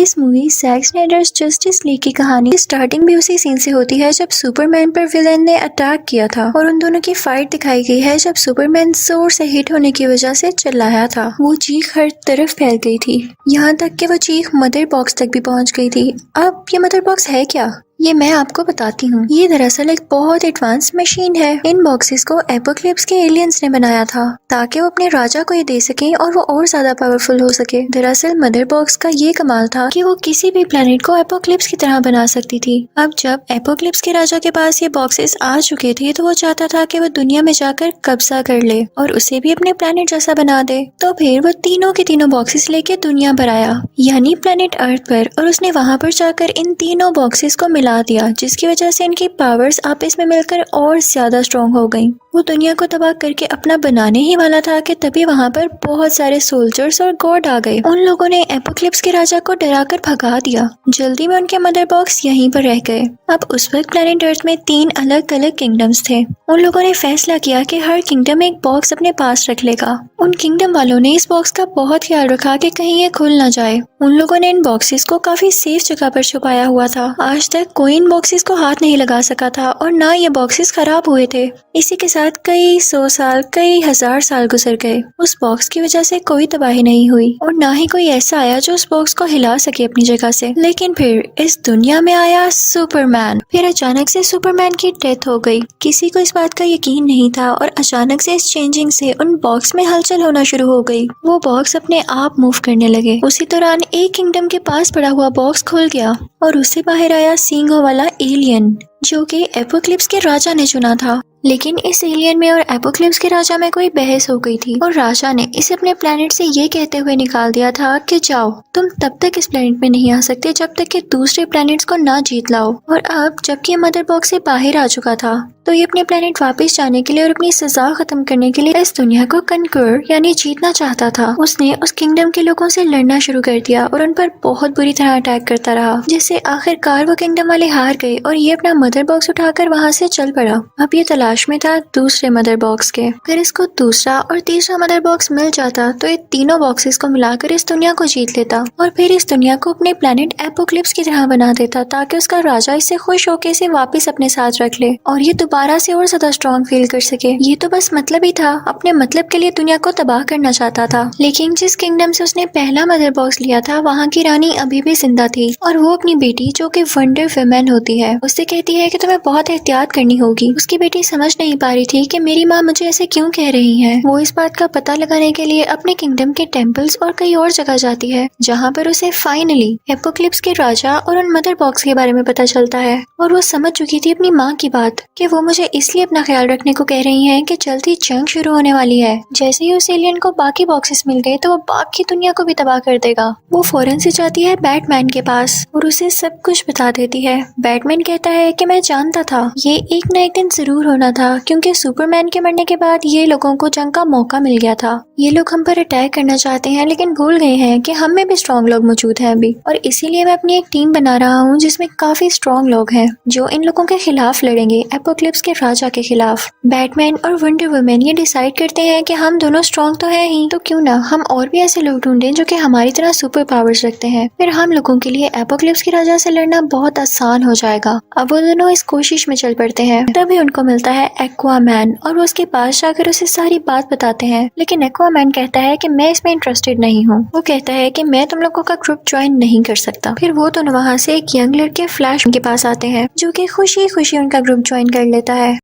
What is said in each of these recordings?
इस movie Jack Snyder's Justice League की कहानी स्टार्टिंग भी उसी सीन से होती है जब सुपरमैन पर विलेन ने अटैक किया था और उन दोनों की फाइट दिखाई गई है जब सुपरमैन जोर से हिट होने की वजह से चिल्लाया था। वो चीख हर तरफ फैल गई थी, यहाँ तक कि वो चीख मदर बॉक्स तक भी पहुँच गई थी। अब ये मदर बॉक्स है क्या, ये मैं आपको बताती हूँ। ये दरअसल एक बहुत एडवांस मशीन है। इन बॉक्सेस को एपोक्लिप्स के एलियंस ने बनाया था ताकि वो अपने राजा को ये दे सकें और वो और ज्यादा पावरफुल हो सके। दरअसल मदर बॉक्स का ये कमाल था कि वो किसी भी प्लेनेट को एपोक्लिप्स की तरह बना सकती थी। अब जब एपोक्लिप्स के राजा के पास ये बॉक्सेस आ चुके थे तो वो चाहता था कि वो दुनिया में जाकर कब्जा कर ले और उसे भी अपने प्लेनेट जैसा बना दे। तो फिर वो तीनों के तीनों बॉक्सेस लेके दुनिया पर आया, यानी प्लेनेट अर्थ पर, और उसने वहाँ पर जाकर इन तीनों बॉक्सेस को मिला दिया, जिसकी वजह से इनकी पावर्स आपस में मिलकर और ज्यादा स्ट्रॉन्ग हो गई। वो दुनिया को तबाह करके अपना बनाने ही वाला था कि तभी वहाँ पर बहुत सारे सोल्जर्स और गॉड आ गए। उन लोगों ने एपोक्लिप्स के राजा को डराकर भगा दिया। जल्दी में उनके मदर बॉक्स यहीं पर रह गए। अब उस वक्त प्लेनेट अर्थ में 3 अलग अलग किंगडम्स थे। उन लोगों ने फैसला किया कि हर किंगडम एक बॉक्स अपने पास रख लेगा। उन किंगडम वालों ने इस बॉक्स का बहुत ख्याल रखा कि कहीं ये खुल ना जाए। उन लोगों ने इन बॉक्सेस को काफी सेफ जगह पर छुपाया हुआ था। आज तक कोई इन बॉक्सेस को हाथ नहीं लगा सका था और ना ये बॉक्सेस खराब हुए थे। इसी के साथ कई 100 साल, कई 1000 साल गुजर गए। उस बॉक्स की वजह से कोई तबाही नहीं हुई और ना ही कोई ऐसा आया जो उस बॉक्स को हिला सके अपनी जगह से। लेकिन फिर इस दुनिया में आया सुपरमैन। फिर अचानक से सुपरमैन की डेथ हो गई। किसी को इस बात का यकीन नहीं था और अचानक से इस चेंजिंग से उन बॉक्स में हलचल होना शुरू हो गई। वो बॉक्स अपने आप मूव करने लगे। उसी दौरान एक किंगडम के पास पड़ा हुआ बॉक्स खुल गया और उससे बाहर आया सींगों वाला एलियन, जो कि एपोक्लिप्स के राजा ने चुना था। लेकिन इस एलियन में और एपोक्लिप्स के राजा में कोई बहस हो गई थी और राजा ने इसे अपने प्लेनेट से ये कहते हुए निकाल दिया था कि जाओ, तुम तब तक इस प्लेनेट में नहीं आ सकते जब तक कि दूसरे प्लेनेट्स को ना जीत लाओ। और अब जबकि मदर बॉक्स से बाहर आ चुका था तो ये अपने प्लेनेट वापस जाने के लिए और अपनी सजा खत्म करने के लिए इस दुनिया को कनकर यानी जीतना चाहता था। उसने उस किंगडम के लोगों से लड़ना शुरू कर दिया और उन पर बहुत बुरी तरह अटैक करता रहा, जिससे आखिरकार वो किंगडम वाले हार गए और ये अपना मदर बॉक्स उठाकर वहाँ से चल पड़ा। अब ये तलाश में था दूसरे मदर बॉक्स के। अगर इसको दूसरा और तीसरा मदर बॉक्स मिल जाता तो ये तीनों बॉक्सेस को मिलाकर इस दुनिया को जीत लेता और फिर इस दुनिया को अपने प्लेनेट एपोक्लिप्स की तरह बना देता ताकि उसका राजा इससे खुश होकर इसे वापस अपने साथ रख ले और ये दोबारा से और ज्यादा स्ट्रॉन्ग फील कर सके। ये तो बस मतलब ही था, अपने मतलब के लिए दुनिया को तबाह करना चाहता था। लेकिन जिस किंगडम से उसने पहला मदर बॉक्स लिया था वहाँ की रानी अभी भी जिंदा थी और वो अपनी बेटी, जो कि वंडर वुमन होती है, उससे कहती है कि तुम्हें बहुत एहतियात करनी होगी। उसकी बेटी समझ नहीं पा रही थी कि मेरी माँ मुझे ऐसे क्यों कह रही है। वो इस बात का पता लगाने के लिए अपने किंगडम के टेम्पल्स और कई और जगह जाती है, जहाँ पर उसे फाइनली एपोक्लिप्स के राजा और उन मदर बॉक्स के बारे में पता चलता है। और वो समझ चुकी थी अपनी माँ की बात कि वो मुझे इसलिए अपना ख्याल रखने को कह रही हैं कि जल्दी जंग शुरू होने वाली है। जैसे ही उस एलियन को बाकी बॉक्सेस मिल गए तो वो बाकी दुनिया को भी तबाह कर देगा। वो फौरन से जाती है बैटमैन के पास और उसे सब कुछ बता देती है। बैटमैन कहता है कि मैं जानता था ये एक न एक दिन जरूर होना था, क्योंकि सुपरमैन के मरने के बाद ये लोगों को जंग का मौका मिल गया था। ये लोग हम पर अटैक करना चाहते हैं लेकिन भूल गए हैं कि हम में भी स्ट्रॉन्ग लोग मौजूद हैं अभी, और इसीलिए मैं अपनी एक टीम बना रहा हूँ जिसमें काफी स्ट्रॉन्ग लोग हैं जो इन लोगों के खिलाफ लड़ेंगे, एपोक्लिप्स के राजा के खिलाफ। बैटमैन और वंडर वुमन ये डिसाइड करते हैं कि हम दोनों स्ट्रॉन्ग तो हैं ही, तो क्यों ना हम और भी ऐसे लोग ढूंढें जो कि हमारी तरह सुपर पावर्स रखते हैं। फिर हम लोगों के लिए एपोक्लिप्स के राजा से लड़ना बहुत आसान हो जाएगा। अब वो दोनों इस कोशिश में चल पड़ते हैं। तभी उनको मिलता है एक्वामैन और वो उसके पास जाकर उसे सारी बात बताते हैं। लेकिन एक्वामैन कहता है कि मैं इसमें इंटरेस्टेड नहीं हूँ। वो कहता है कि मैं तुम लोगों का ग्रुप ज्वाइन नहीं कर सकता। फिर वो दोनों वहाँ से एक यंग लड़के फ्लैश के पास आते हैं जो कि खुशी खुशी उनका ग्रुप ज्वाइन कर लेता है।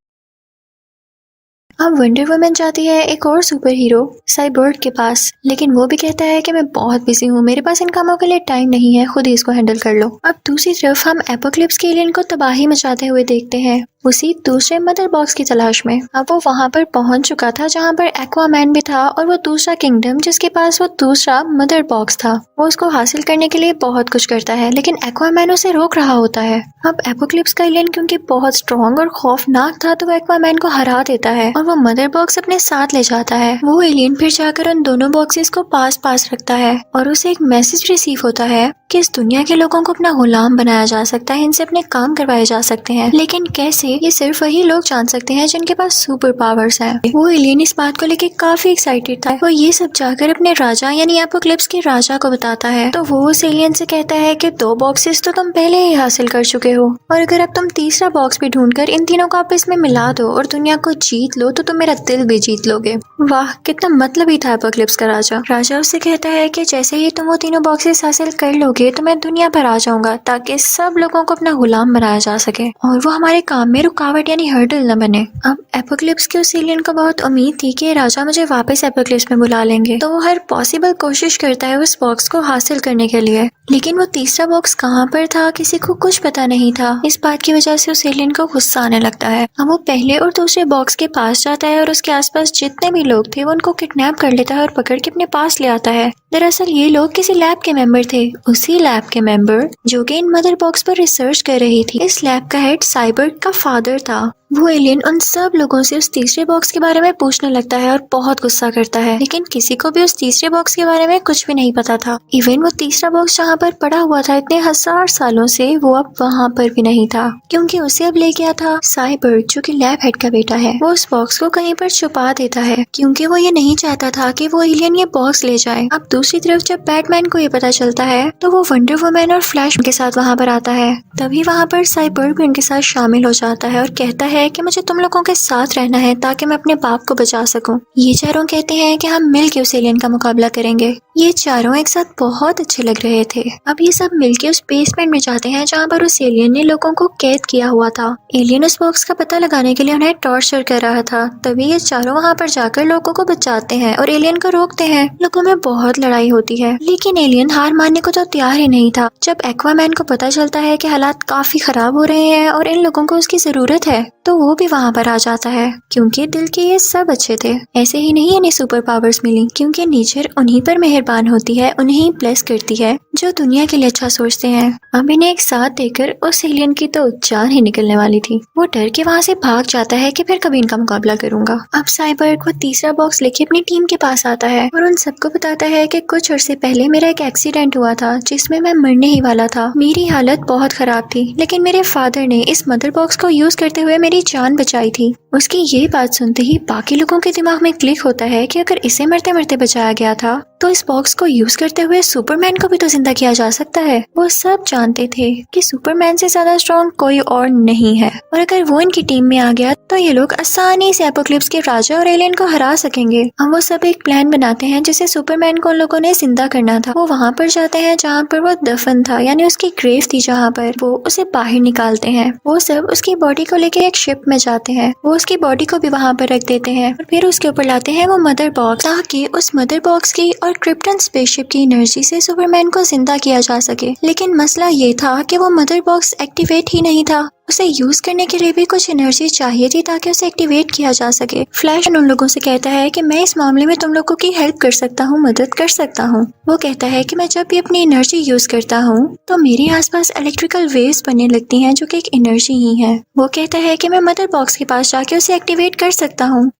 अब वंडर वुमन जाती है एक और सुपर हीरो साइबोर्ग के पास, लेकिन वो भी कहता है कि मैं बहुत बिजी हूँ, मेरे पास इन कामों के लिए टाइम नहीं है, खुद ही इसको हैंडल कर लो। अब दूसरी तरफ हम एपोक्लिप्स के एलियन को तबाही मचाते हुए देखते हैं उसी दूसरे मदर बॉक्स की तलाश में। अब वो वहाँ पर पहुँच चुका था जहाँ पर एक्वामैन भी था और वो दूसरा किंगडम जिसके पास वो दूसरा मदर बॉक्स था, वो उसको हासिल करने के लिए बहुत कुछ करता है लेकिन एक्वामैन उसे रोक रहा होता है। अब एपोक्लिप्स का एलियन क्योंकि बहुत स्ट्रॉन्ग और खौफनाक था तो वो एक्वामैन को हरा देता है और वो मदर बॉक्स अपने साथ ले जाता है। वो एलियन फिर जाकर उन दोनों बॉक्सेस को पास पास रखता है और उसे एक मैसेज रिसीव होता है कि इस दुनिया के लोगों को अपना गुलाम बनाया जा सकता है, इनसे अपने काम करवाए जा सकते हैं, लेकिन कैसे, ये सिर्फ वही लोग जान सकते हैं जिनके पास सुपर पावर्स हैं। वो एलियन इस बात को लेके काफी एक्साइटेड था। वो ये सब जाकर अपने राजा यानी एपोक्लिप्स के राजा को बताता है। तो वो उस एलियन से कहता है कि 2 बॉक्सेस तो तुम पहले ही हासिल कर चुके हो, और अगर अब तुम तीसरा बॉक्स भी ढूंढकर इन तीनों को आपस में मिला दो और दुनिया को जीत लो तो तुम मेरा दिल भी जीत लोगे। वाह, कितना मतलबी था एपोक्लिप्स का राजा। राजा उससे कहता है कि जैसे ही तुम वो तीनों बॉक्सेस हासिल कर लोगे तो मैं दुनिया पर आ जाऊंगा ताकि सब लोगों को अपना गुलाम बनाया जा सके और वो हमारे काम में रुकावट यानी हर्डल न बने। अब एपोक्लिप्स के उस एलियन को बहुत उम्मीद थी कि राजा मुझे वापस एपोक्लिप्स में बुला लेंगे, तो वो हर पॉसिबल कोशिश करता है उस बॉक्स को हासिल करने के लिए, लेकिन वो तीसरा बॉक्स कहाँ पर था किसी को कुछ पता नहीं था। इस बात की वजह से उस एलियन को गुस्सा आने लगता है। अब वो पहले और दूसरे बॉक्स के पास जाता है और उसके आसपास जितने भी लोग थे वो उनको किडनैप कर लेता है और पकड़ के अपने पास ले आता है। दरअसल ये लोग किसी लैब के मेंबर थे, उसी लैब के मेंबर जो कि इन मदर बॉक्स पर रिसर्च कर रही थी। इस लैब का हेड साइबर्ग का फादर था। वो एलियन उन सब लोगों से उस तीसरे बॉक्स के बारे में पूछने लगता है और बहुत गुस्सा करता है, लेकिन किसी को भी उस तीसरे बॉक्स के बारे में कुछ भी नहीं पता था। इवन वो तीसरा बॉक्स जहाँ पर पड़ा हुआ था इतने 1000 सालों से, वो अब वहाँ पर भी नहीं था, क्योंकि उसे अब ले गया था साइबर्ग जो कि लैब हेड का बेटा है। वो उस बॉक्स को कहीं पर छुपा देता है क्योंकि वो ये नहीं चाहता था कि वो एलियन ये बॉक्स ले जाए। अब दूसरी तरफ जब बैटमैन को ये पता चलता है तो वो वंडर वुमन और फ्लैश के साथ वहाँ पर आता है। तभी वहाँ पर साइबर्ग भी उनके साथ शामिल हो जाता है और कहता है कि मुझे तुम लोगों के साथ रहना है ताकि मैं अपने बाप को बचा सकूं। ये चारों कहते हैं कि हम मिलके उस एलियन का मुकाबला करेंगे। ये चारों एक साथ बहुत अच्छे लग रहे थे। अब ये सब मिलके उस बेसमेंट में जाते हैं जहाँ पर उस एलियन ने लोगों को कैद किया हुआ था। एलियन उस बॉक्स का पता लगाने के लिए उन्हें टॉर्चर कर रहा था। तभी ये चारों वहाँ पर जाकर लोगों को बचाते हैं और एलियन को रोकते हैं। लोगों में बहुत लड़ाई होती है, लेकिन एलियन हार मानने को तो तैयार ही नहीं था। जब एक्वामैन को पता चलता है कि हालात काफी खराब हो रहे हैं और इन लोगों को उसकी जरूरत है, तो वो भी वहाँ पर आ जाता है क्योंकि दिल के ये सब अच्छे थे। ऐसे ही नहीं इन्हें सुपर पावर्स मिली, क्योंकि नेचर उन्हीं पर मेहरबान होती है, उन्हें ब्लेस करती है जो दुनिया के लिए अच्छा सोचते हैं। अब इन्हें एक साथ देखकर उस एलियन की तो जान ही निकलने वाली थी। वो डर के वहाँ से भाग जाता है कि फिर कभी इनका मुकाबला करूंगा। अब साइबर्ग वो तीसरा बॉक्स लेके अपनी टीम के पास आता है और उन सबको बताता है कि कुछ अर्से पहले मेरा एक एक्सीडेंट हुआ था जिसमें मैं मरने ही वाला था। मेरी हालत बहुत खराब थी, लेकिन मेरे फादर ने इस मदर बॉक्स को यूज करते हुए मेरी जान बचाई थी। उसकी ये बात सुनते ही बाकी लोगों के दिमाग में क्लिक होता है कि अगर इसे मरते मरते बचाया गया था तो इस बॉक्स को यूज करते हुए सुपरमैन को भी तो जिंदा किया जा सकता है। वो सब जानते थे कि सुपरमैन से ज्यादा स्ट्रॉन्ग कोई और नहीं है, और अगर वो इनकी टीम में आ गया तो ये लोग आसानी से एपोक्लिप्स के राजा और एलियन को हरा सकेंगे। अब वो सब एक प्लान बनाते हैं जिसे सुपरमैन को उन लोगों ने जिंदा करना था। वो वहाँ पर जाते हैं जहाँ पर वो दफन था, यानी उसकी ग्रेव थी, जहाँ पर वो उसे बाहर निकालते हैं। वो सब उसकी बॉडी को लेकर एक शिप में जाते हैं। वो उसकी बॉडी को भी वहाँ पर रख देते हैं और फिर उसके ऊपर लाते हैं वो मदर बॉक्स, ताकि उस मदर बॉक्स की और क्रिप्टन स्पेसशिप की एनर्जी से सुपरमैन को जिंदा किया जा सके। लेकिन मसला ये था कि वो मदर बॉक्स एक्टिवेट ही नहीं था। उसे यूज करने के लिए भी कुछ एनर्जी चाहिए थी ताकि उसे एक्टिवेट किया जा सके। फ्लैश उन लोगों से कहता है कि मैं इस मामले में तुम लोगों की हेल्प कर सकता हूँ, मदद कर सकता हूँ। वो कहता है कि मैं जब भी अपनी एनर्जी यूज करता हूँ तो मेरे आसपास इलेक्ट्रिकल वेव्स बनने लगती हैं जो कि एक एनर्जी ही है। वो कहता है कि मैं मदर बॉक्स के पास जाके उसे एक्टिवेट कर सकता हूँ।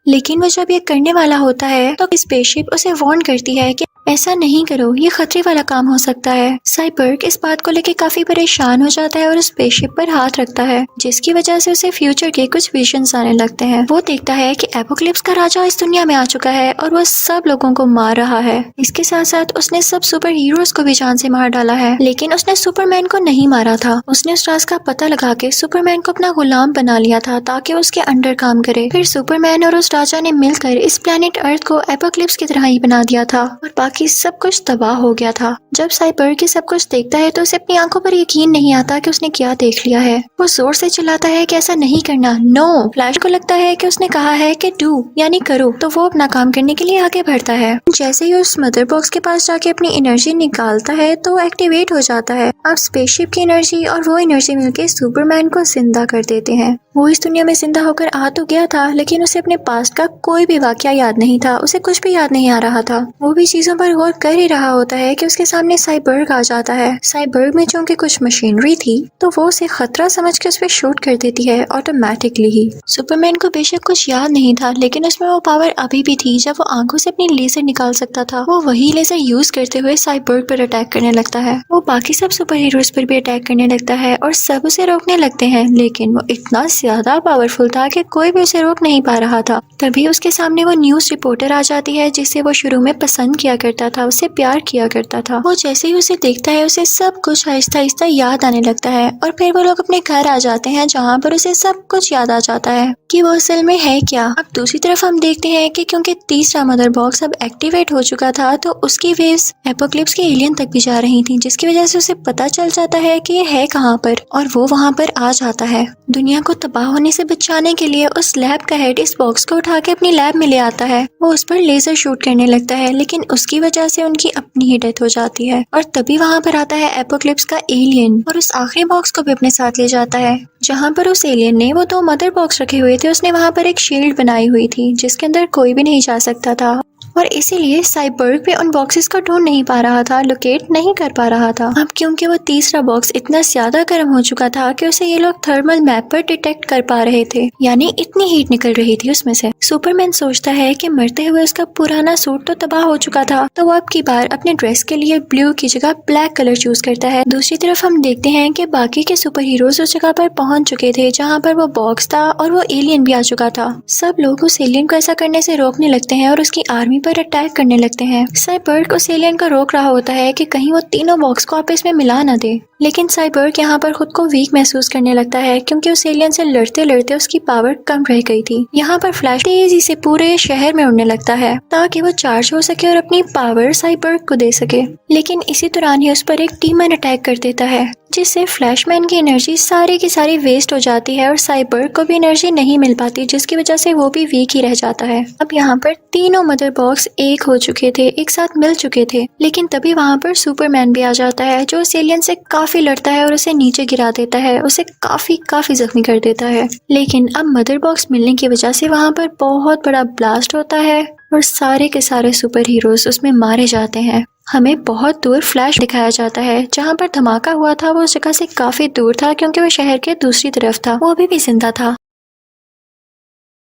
लेकिन वो जब ये करने वाला होता है तो स्पेसशिप उसे वार्न करती है कि ऐसा नहीं करो, ये खतरे वाला काम हो सकता है। साइबर्ग इस बात को लेकर काफी परेशान हो जाता है और उस स्पेसशिप पर हाथ रखता है, जिसकी वजह से उसे फ्यूचर के कुछ विजन्स आने लगते हैं। वो देखता है कि एपोक्लिप्स का राजा इस दुनिया में आ चुका है और वो सब लोगों को मार रहा है। इसके साथ साथ उसने सब सुपर हीरोज को भी जान से मार डाला है, लेकिन उसने सुपरमैन को नहीं मारा था। उसने उस राज का पता लगा के सुपरमैन को अपना गुलाम बना लिया था ताकि उसके अंडर काम करे। फिर सुपरमैन और उस राजा ने मिलकर इस प्लेनेट अर्थ को एपोक्लिप्स की तरह ही बना दिया था और बाकी सब कुछ तबाह हो गया था। जब साइबर्ग ये सब कुछ देखता है तो उसे अपनी आंखों पर यकीन नहीं आता कि उसने क्या देख लिया है। वो जोर से चिल्लाता है कि ऐसा नहीं करना, नो। फ्लैश को लगता है कि उसने कहा है कि डू यानी करो, तो वो अपना काम करने के लिए आगे बढ़ता है। जैसे ही उस मदर बॉक्स के पास जाके अपनी एनर्जी निकालता है तो एक्टिवेट हो जाता है। अब स्पेसशिप की एनर्जी और वो एनर्जी मिलकर सुपरमैन को जिंदा कर देते हैं। वो इस दुनिया में जिंदा होकर आ तो गया था, लेकिन उसे अपने पास्ट का कोई भी वाकया याद नहीं था। उसे कुछ भी याद नहीं आ रहा था। वो भी चीजों पर पर गौर कर ही रहा होता है कि उसके सामने साइबर्ग आ जाता है। साइबर्ग में चूंकि कुछ मशीनरी थी तो वो उसे खतरा समझ के उस पर शूट कर देती है ऑटोमेटिकली ही। सुपरमैन को बेशक कुछ याद नहीं था, लेकिन उसमें वो पावर अभी भी थी जब वो आंखों से अपनी लेजर निकाल सकता था। वो वही लेजर यूज करते हुए साइबर्ग पर अटैक करने लगता है। वो बाकी सब सुपर हीरोज पर भी अटैक करने लगता है और सब उसे रोकने लगते हैं, लेकिन वो इतना ज्यादा पावरफुल था कि कोई भी उसे रोक नहीं पा रहा था। तभी उसके सामने वो न्यूज रिपोर्टर आ जाती है जिसे वो शुरू में पसंद किया करता था, उससे प्यार किया करता था। वो जैसे ही उसे देखता है उसे सब कुछ आहिस्ता आहिस्ता याद आने लगता है और फिर वो लोग अपने घर आ जाते हैं जहाँ पर उसे सब कुछ याद आ जाता है कि वो असल में है क्या। अब दूसरी तरफ हम देखते हैं कि क्योंकि तीसरा मदर बॉक्स अब एक्टिवेट हो चुका था तो उसकी वेव्स एपोक्लिप्स के एलियन तक भी जा रही थी, जिसकी वजह से उसे पता चल जाता है कि ये है कहाँ पर, और वो वहाँ पर आ जाता है। दुनिया को तबाह होने से बचाने के लिए उस लैब का हेड इस बॉक्स को उठा के अपनी लैब में ले आता है। वो उस पर लेजर शूट करने लगता है, लेकिन उसकी वजह से उनकी अपनी ही डेथ हो जाती है। और तभी वहाँ पर आता है एपोक्लिप्स का एलियन और उस आखिरी बॉक्स को भी अपने साथ ले जाता है, जहाँ पर उस एलियन ने वो 2 मदर बॉक्स रखे हुए थे। उसने वहाँ पर एक शील्ड बनाई हुई थी जिसके अंदर कोई भी नहीं जा सकता था और इसीलिए साइबर्ग पे उन बॉक्सेस को ढूंढ नहीं पा रहा था, लोकेट नहीं कर पा रहा था। अब क्योंकि वो तीसरा बॉक्स इतना ज्यादा गर्म हो चुका था कि उसे ये लोग थर्मल मैप पर डिटेक्ट कर पा रहे थे, यानी इतनी हीट निकल रही थी उसमें से। सुपरमैन सोचता है कि मरते हुए उसका पुराना सूट तो तबाह हो चुका था, तो वो अब की बार अपने ड्रेस के लिए ब्लू की जगह ब्लैक कलर चूज करता है। दूसरी तरफ हम देखते हैं कि बाकी के सुपर हीरोज उस जगह पर पहुंच चुके थे जहाँ पर वो बॉक्स था और वो एलियन भी आ चुका था। सब लोग उस एलियन को ऐसा करने से रोकने लगते हैं और उसकी आर्मी पर अटैक करने लगते हैं। साइबर्ग उस एलियन को रोक रहा होता है कि कहीं वो तीनों बॉक्स को आपस में मिला न दे, लेकिन साइबर्ग यहाँ पर खुद को वीक महसूस करने लगता है क्योंकि उस एलियन से लड़ते लड़ते उसकी पावर कम रह गई थी। यहाँ पर फ्लैश तेजी से पूरे शहर में उड़ने लगता है ताकि वो चार्ज हो सके और अपनी पावर साइबर्ग को दे सके, लेकिन इसी दौरान ही उस पर एक डीमन अटैक कर देता है जिससे फ्लैशमैन की एनर्जी सारी की सारी वेस्ट हो जाती है और साइबर्ग को भी एनर्जी नहीं मिल पाती, जिसकी वजह से वो भी वीक ही रह जाता है। अब यहाँ पर तीनों मदर बॉक्स एक हो चुके थे, एक साथ मिल चुके थे, लेकिन तभी वहाँ पर सुपरमैन भी आ जाता है जो उस एलियन से काफी लड़ता है और उसे नीचे गिरा देता है, उसे काफी जख्मी कर देता है। लेकिन अब मदर बॉक्स मिलने की वजह से वहाँ पर बहुत बड़ा ब्लास्ट होता है और सारे के सारे सुपर हीरोज उसमें मारे जाते हैं। हमें बहुत दूर फ्लैश दिखाया जाता है, जहाँ पर धमाका हुआ था वो उस जगह से काफी दूर था क्योंकि वो शहर के दूसरी तरफ था। वो अभी भी जिंदा था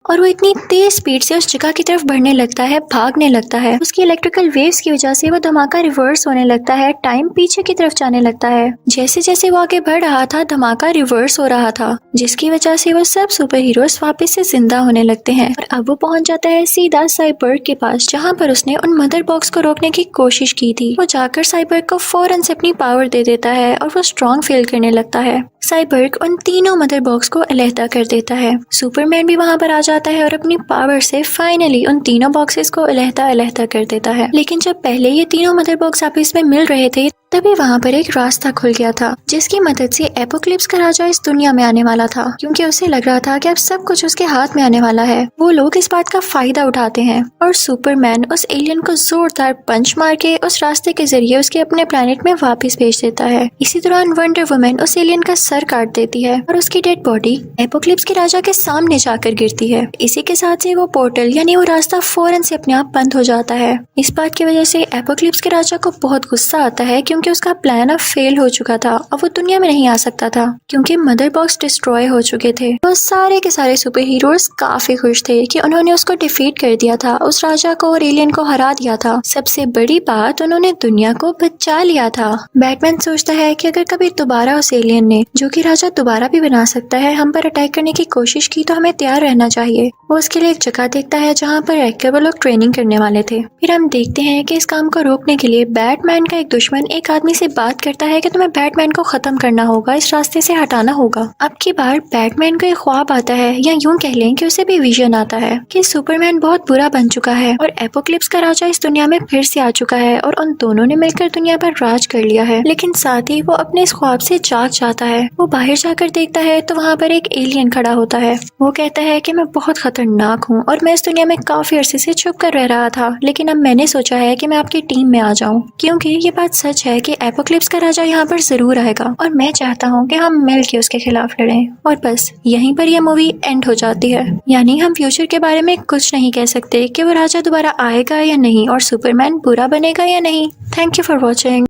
और वो इतनी तेज स्पीड से उस जगह की तरफ बढ़ने लगता है, भागने लगता है। उसकी इलेक्ट्रिकल वेव्स की वजह से वो धमाका रिवर्स होने लगता है, टाइम पीछे की तरफ जाने लगता है। जैसे जैसे वो आगे बढ़ रहा था धमाका रिवर्स हो रहा था, जिसकी वजह से वो सब सुपर हीरोज वापस से जिंदा होने लगते हैं। और अब वो पहुंच जाता है सीधा साइबर्ग के पास, जहाँ पर उसने उन मदर बॉक्स को रोकने की कोशिश की थी। वो जाकर साइबर्ग को फौरन से अपनी पावर दे देता है और वो स्ट्रॉन्ग फील करने लगता है। साइबर्ग उन तीनों मदर बॉक्स को अलहदा कर देता है। सुपरमैन भी वहाँ पर आ जाता है और अपनी पावर से फाइनली उन तीनों बॉक्सेस को अलहदा कर देता है। लेकिन जब पहले ये तीनों मदर बॉक्स आपस में मिल रहे थे तभी वहाँ पर एक रास्ता खुल गया था, जिसकी मदद से एपोक्लिप्स का राजा इस दुनिया में आने वाला था, क्योंकि उसे लग रहा था कि अब सब कुछ उसके हाथ में आने वाला है। वो लोग इस बात का फायदा उठाते हैं और सुपरमैन उस एलियन को जोरदार पंच मार के उस रास्ते के जरिए उसके अपने प्लेनेट में वापस भेज देता है। इसी दौरान वंडर वुमन उस एलियन का सर काट देती है और उसकी डेड बॉडी एपोक्लिप्स के राजा के सामने जाकर गिरती है। इसी के साथ ही वो पोर्टल यानी वो रास्ता फौरन से अपने आप बंद हो जाता है। इस बात की वजह से एपोक्लिप्स के राजा को बहुत गुस्सा आता है क्योंकि उसका प्लान अब फेल हो चुका था और वो दुनिया में नहीं आ सकता था क्योंकि मदर बॉक्स डिस्ट्रॉय हो चुके थे। तो सारे के सारे सुपर हीरोज काफी खुश थे कि उन्होंने उसको डिफीट कर दिया था, उस राजा को और एलियन को हरा दिया था। सबसे बड़ी बात, उन्होंने दुनिया को बचा लिया था। बैटमैन सोचता है कि अगर कभी दोबारा उस एलियन ने, जो कि राजा दोबारा भी बना सकता है, हम पर अटैक करने की कोशिश की तो हमें तैयार रहना चाहिए। वो उसके लिए एक जगह देखता है जहाँ पर रहकर वो लोग ट्रेनिंग करने वाले थे। फिर हम देखते हैं कि इस काम को रोकने के लिए बैटमैन का एक दुश्मन एक आदमी से बात करता है कि तुम्हें बैटमैन को खत्म करना होगा, इस रास्ते से हटाना होगा। अब की बार बैटमैन को एक ख्वाब आता है, या यूं कह लें कि उसे भी विजन आता है कि सुपरमैन बहुत बुरा बन चुका है और एपोक्लिप्स का राजा इस दुनिया में फिर से आ चुका है और उन दोनों ने मिलकर दुनिया पर राज कर लिया है। लेकिन साथ ही वो अपने इस ख्वाब से जाग जाता है। वो बाहर जाकर देखता है तो वहाँ पर एक एलियन खड़ा होता है। वो कहता है कि मैं बहुत खतरनाक हूँ और मैं इस दुनिया में काफी अरसे से छुप कर रह रहा था, लेकिन अब मैंने सोचा है कि मैं आपकी टीम में आ जाऊँ, क्योंकि ये बात सच है कि एपोक्लिप्स का राजा यहाँ पर जरूर आएगा और मैं चाहता हूँ कि हम मिल के उसके खिलाफ लड़ें। और बस यहीं पर यह मूवी एंड हो जाती है। यानी हम फ्यूचर के बारे में कुछ नहीं कह सकते कि वो राजा दोबारा आएगा या नहीं और सुपरमैन बुरा बनेगा या नहीं। Thank you for watching.